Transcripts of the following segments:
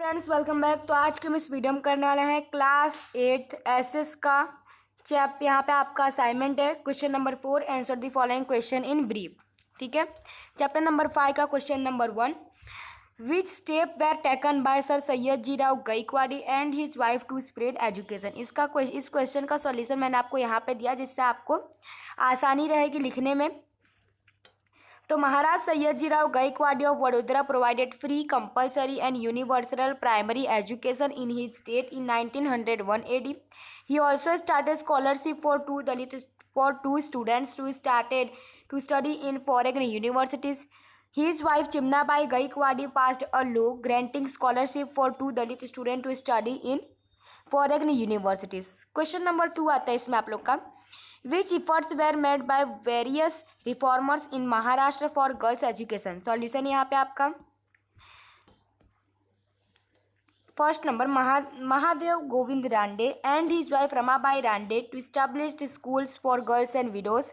Friends welcome back. तो आज के हम इस वीडियो में करने वाले हैं क्लास 8th एसएस का यहाँ पे आपका असाइनमेंट है। Question number 4, answer the following question in brief. ठीक है। चैप्टर नंबर 5 का question number 1, which step were taken by sir Sayajirao Gaekwad and his wife to spread education. इस क्वेश्चन का सॉल्यूशन मैंने आपको यहाँ पे दिया जिससे आपको आसानी रहेगी लिखने में। तो Maharaj Sayajirao Gaekwad of Vadodara provided free compulsory and universal primary education in his state in 1901 AD. He also started scholarship for two students to study in foreign universities. His wife Chimnabai Gaikwadi passed a law granting scholarship for two Dalit students to study in foreign universities. Question number 2 आता है इसमें आप लोग का, which efforts were made by various reformers in Maharashtra for girls education. Solution यहाँ पे आपका first number, Mahadev Govind Ranade and his wife Ramabai Ranade to established schools for girls and widows.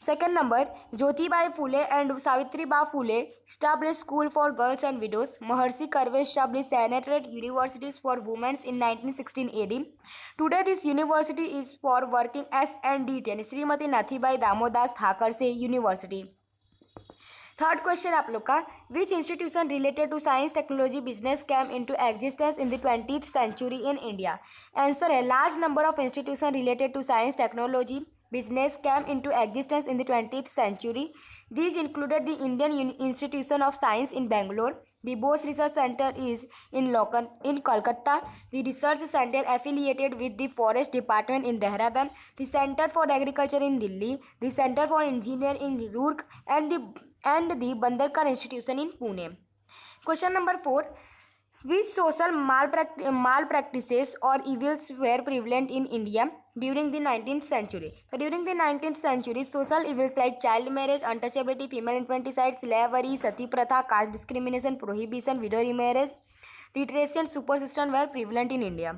Second number, Jyotibai Phule and Savitribai Phule established school for girls and widows. Maharshi Karve established senatorial universities for women in 1916 AD. Today this university is for working S&D10. Srimati Nathibai Damodas Thakurse University. Third question आप लोग का, which institution related to science technology business came into existence in the 20th century in India. Answer है large number of institution related to science technology business came into existence in the 20th century. These included the Indian Institution of Science in Bangalore. The Bose Research Center is in Kolkata. The research center affiliated with the Forest Department in Dehradun. The Center for Agriculture in Delhi. The Center for Engineering in Roorkee and the Bandarkar Institution in Pune. Question number 4. Which social malpractices or evils were prevalent in India during the 19th century? During the 19th century, social evils like child marriage, untouchability, female infanticide, slavery, sati pratha, caste discrimination, prohibition, widow remarriage, literacy and superstition were prevalent in India.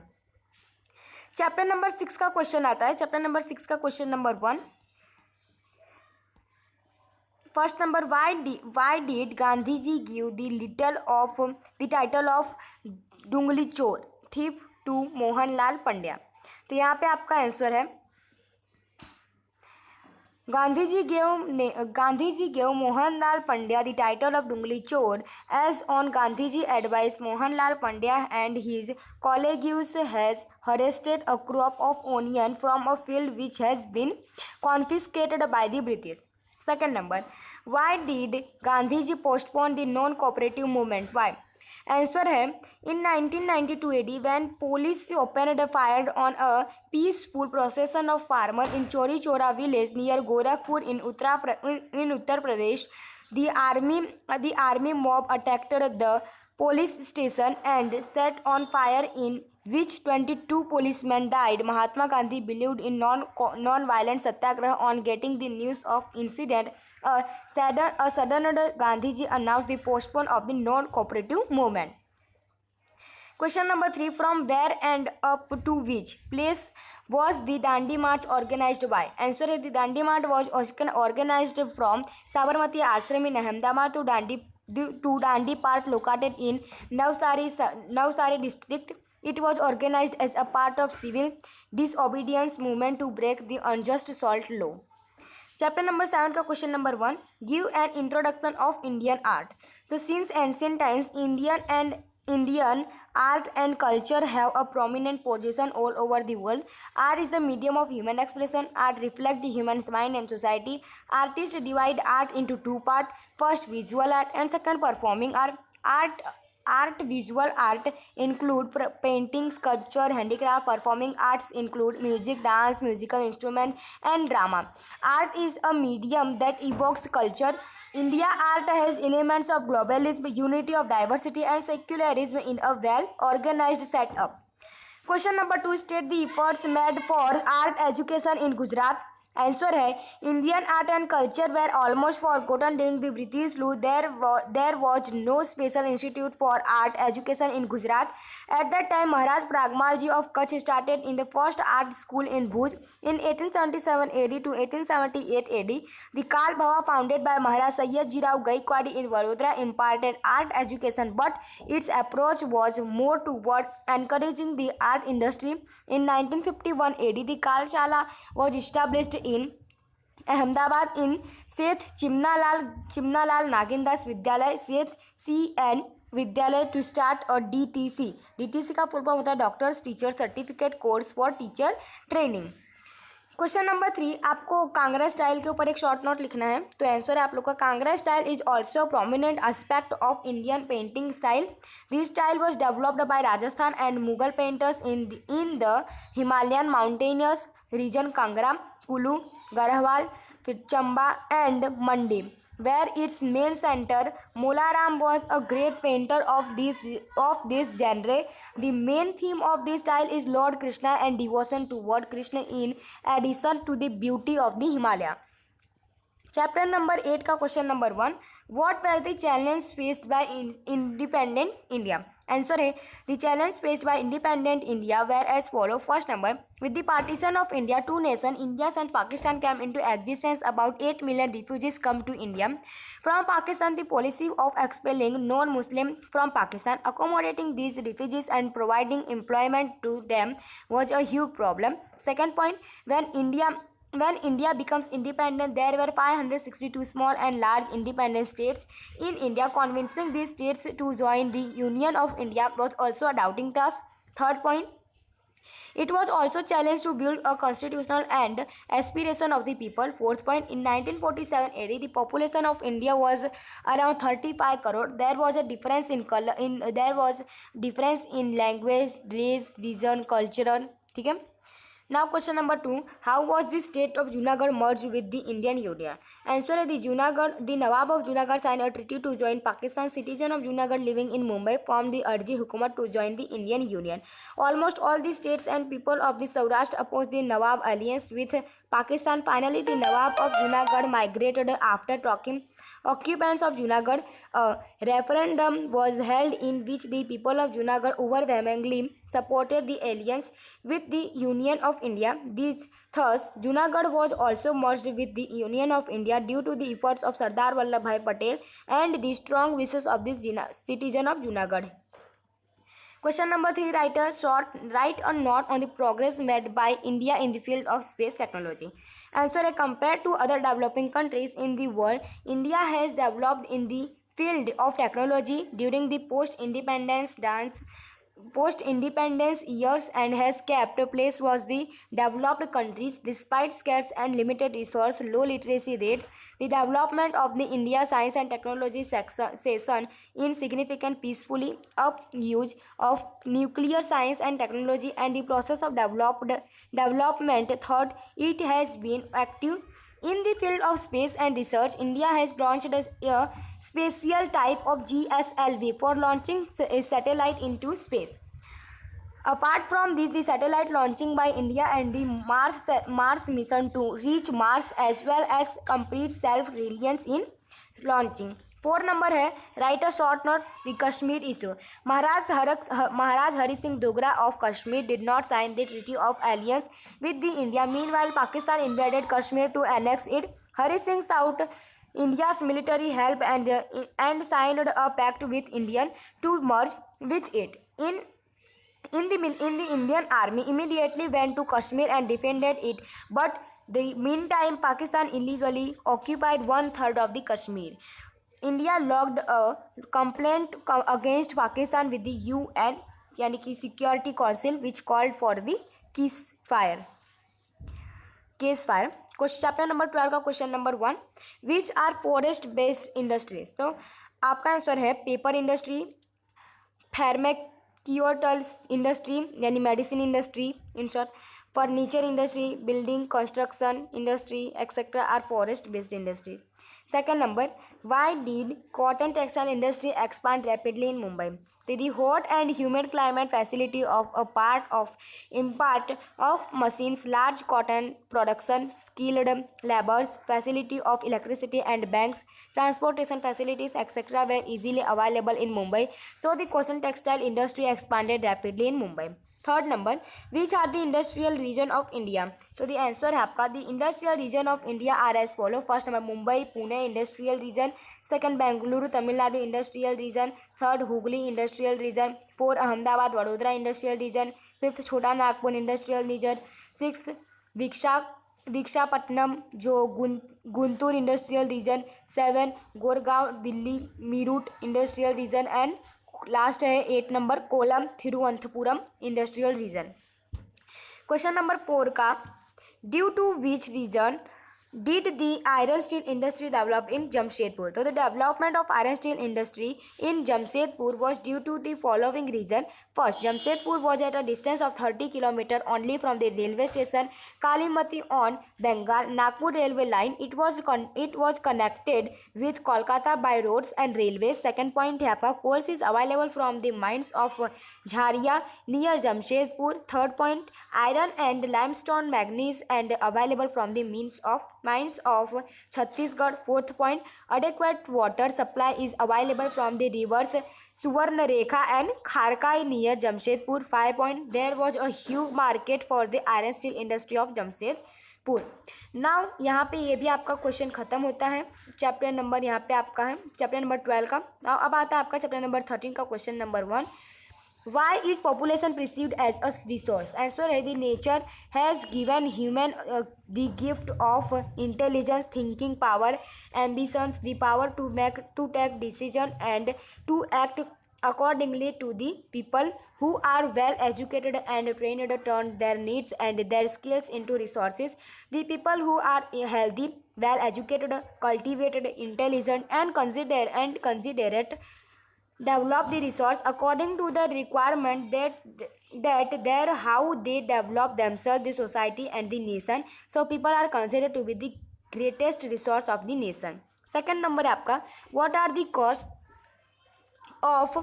Chapter number 6 का question आता है. Chapter number 6 का question number 1, first number, why did Gandhi ji give the title of Dungli Chor thief to Mohanlal Pandya. तो यहाँ पे आपका answer है, Gandhi ji gave Mohanlal Pandya the title of Dungli Chor as on Gandhi ji advice Mohanlal Pandya and his colleagues has harvested a crop of onion from a field which has been confiscated by the British. Second number, why did Gandhi ji postpone the non-cooperative movement? Why? Answer है, in 1992 AD when police opened fire on a peaceful procession of farmers in Chori Chora village near Gorakhpur in Uttar Pradesh, the army mob attacked the police station and set on fire, in which 22 policemen died. Mahatma Gandhi believed in non-violent satyagraha. On getting the news of incident, a sudden Gandhiji announced the postpone of the non-cooperative movement. Question number 3, from where and up to which place was the Dandi March organized by? Answer है, the Dandi March was organized from Sabarmati Ashram in Ahmedabad to Dandi Park located in Navsari district. It was organized as a part of civil disobedience movement to break the unjust salt law. Chapter number 7 का question number 1, give an introduction of Indian art. तो since ancient times Indian art and culture have a prominent position all over the world. Art is the medium of human expression. Art reflects the human mind and society. Artists divide art into two parts. First, visual art and second, performing art. Visual art include painting, sculpture, handicraft. Performing arts include music, dance, musical instrument and drama. Art is a medium that evokes culture. India art has elements of globalism, unity of diversity and secularism in a well-organized setup. Question number 2, state the efforts made for art education in Gujarat. Answer है Indian art and culture were almost forgotten during the British rule. There was no special institute for art education in Gujarat. At that time Maharaj Pragmal ji of Kutch started in the first art school in Bhuj in 1877 AD to 1878 AD. The Kal Bhava founded by Maharaj Sayyidji Rao Gaikwadi in Vadodara imparted art education, but its approach was more toward encouraging the art industry. In 1951 AD, the Kalshala was established in Ahmedabad in Seth Chimnalal Nagindas Vidyalay Seth CN विद्यालय to start और DTC. DTC का full form होता है doctors teacher certificate course for teacher training. Question number 3, आपको Kangra style के ऊपर एक short note लिखना है. तो आंसर है आप लोग का Kangra style is also prominent aspect of Indian painting style. This style was developed by Rajasthan and Mughal painters in the Himalayan mountainous region Kangra, Kullu, Garhwal, फिर Chamba and Mandi, where its main center Molaram was a great painter of this genre. The main theme of this style is Lord Krishna and devotion toward Krishna in addition to the beauty of the Himalaya. Chapter number 8 का question number 1, what were the challenge faced by independent India. Answer है the challenge faced by independent India were as follow. First number, with the partition of India, two nations, India and Pakistan, came into existence. About 8 million refugees come to India from Pakistan. The policy of expelling non-Muslim from Pakistan, accommodating these refugees and providing employment to them was a huge problem. Second point, when India becomes independent, there were 562 small and large independent states in India. Convincing these states to join the Union of India was also a doubting task. Third point, it was also challenged to build a constitutional and aspiration of the people. Fourth point, in 1947 AD, the population of India was around 35 crore. There was a difference in color. There was difference in language, race, religion, cultural. ठीक है. Now question number 2, how was the state of Junagadh merged with the Indian Union? Answer है the Nawab of Junagadh signed a treaty to join Pakistan. Citizen of Junagadh living in Mumbai formed the Arji Hukumat to join the Indian Union. Almost all the states and people of the Saurashtra opposed the Nawab alliance with Pakistan. Finally, the Nawab of Junagadh migrated after talking occupants of Junagadh. A referendum was held in which the people of Junagadh overwhelmingly supported the alliance with the Union of India. Thus, Junagadh was also merged with the Union of India due to the efforts of Sardar Vallabhbhai Patel and the strong wishes of the citizen of Junagadh. Question number 3, write a note on the progress made by India in the field of space technology. Answer, compared to other developing countries in the world, India has developed in the field of technology during the post-independence years and has kept place was the developed countries despite scarce and limited resource, low literacy rate. The development of the India science and technology session in significant peacefully up use of nuclear science and technology and the process of development. Third, it has been active in the field of space and research. India has launched a special type of GSLV for launching a satellite into space. Apart from this, the satellite launching by India and the Mars mission to reach Mars as well as complete self-reliance in launching. 4 number है, write a short note the Kashmir issue. Maharaj Hari Singh Dogra of Kashmir did not sign the treaty of alliance with the India. Meanwhile, Pakistan invaded Kashmir to annex it. Hari Singh sought India's military help and signed a pact with India to merge with it. In the Indian army immediately went to Kashmir and defended it, but the meantime Pakistan illegally occupied 1/3 of the Kashmir. India lodged a complaint against Pakistan with the UN यानी कि Security Council which called for the ceasefire. Chapter number 12 का question number 1, which are forest based industries. तो आपका answer है paper industry, pharmaceuticals industry यानी medicine industry in short, furniture industry, building construction industry etcetera are forest based industry. Second number, why did cotton textile industry expand rapidly in Mumbai. the hot and humid climate facility of a part of machines, large cotton production, skilled laborers, facility of electricity and banks, transportation facilities, etc. were easily available in Mumbai. So the coastal textile industry expanded rapidly in Mumbai. Third number, which are the industrial region of India. So the answer है आपका the industrial region of India are as follow. First number Mumbai Pune industrial region, second Bengaluru Tamil Nadu industrial region, third Hooghly industrial region, four Ahmedabad Vadodara industrial region, fifth Chota Nagpur industrial region, six Visakhapatnam जो Guntur industrial region, seven Gurgaon Delhi Meerut industrial region and last है 8 number Kollam Thiruvananthapuram industrial region. Question number 4 का, due to which reason did the iron steel industry developed in Jamshedpur. So the development of iron steel industry in Jamshedpur was due to the following reason. First, Jamshedpur was at a distance of 30 kilometre only from the railway station Kalimati on Bengal Nagpur railway line. It was connected with Kolkata by roads and railway. Second point है आपका, coals is available from the mines of Jharia near Jamshedpur. Third point, iron and limestone manganese and available from the mines of Chhattisgarh. Fourth point, adequate water supply is available from the rivers Suvarnarekha and Kharkai near Jamshedpur. 5 point, there was a huge market for the iron steel industry of Jamshedpur. Now यहाँ पे ये भी आपका question खत्म होता है. Chapter number यहाँ पे आपका है चैप्टर नंबर 12 का. नाउ अब आता है आपका चैप्टर नंबर 13 का question number 1. Why is population perceived as a resource? Answer है, the nature has given human the gift of intelligence, thinking power, ambitions, the power to take decision and to act accordingly to the people who are well educated and trained turn their needs and their skills into resources. The people who are healthy, well educated, cultivated, intelligent and considerate develop the resource according to the requirement that there how they develop themselves, the society and the nation. So people are considered to be the greatest resource of the nation. Second number है आपका, what are the cause of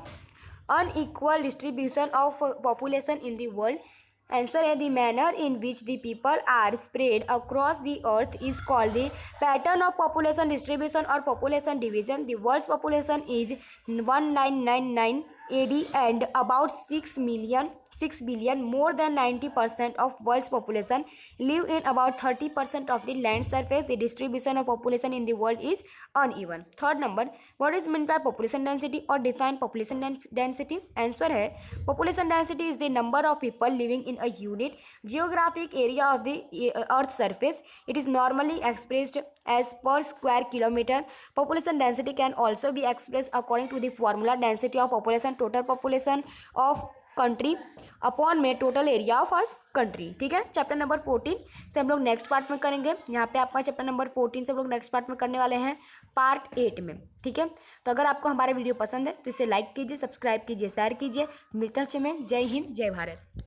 unequal distribution of population in the world? Answer है, the manner in which the people are spread across the earth is called the pattern of population distribution or population division. The world's population is 1999 AD and about 6 billion. More than 90% of world's population live in about 30% of the land surface. The distribution of population in the world is uneven. Third number, what is meant by population density or define population density? Answer है, population density is the number of people living in a unit geographic area of the earth surface. It is normally expressed as per square kilometer. Population density can also be expressed according to the formula density of population, total population of country upon में total area of us country. ठीक है, chapter number 14 से हम लोग next part में करेंगे. यहाँ पे आपका चैप्टर नंबर 14 से हम लोग नेक्स्ट पार्ट में करने वाले हैं पार्ट 8 में. ठीक है, तो अगर आपको हमारा वीडियो पसंद है तो इसे लाइक कीजिए, सब्सक्राइब कीजिए, शेयर कीजिए. मिलते हैं में. जय हिंद, जय भारत.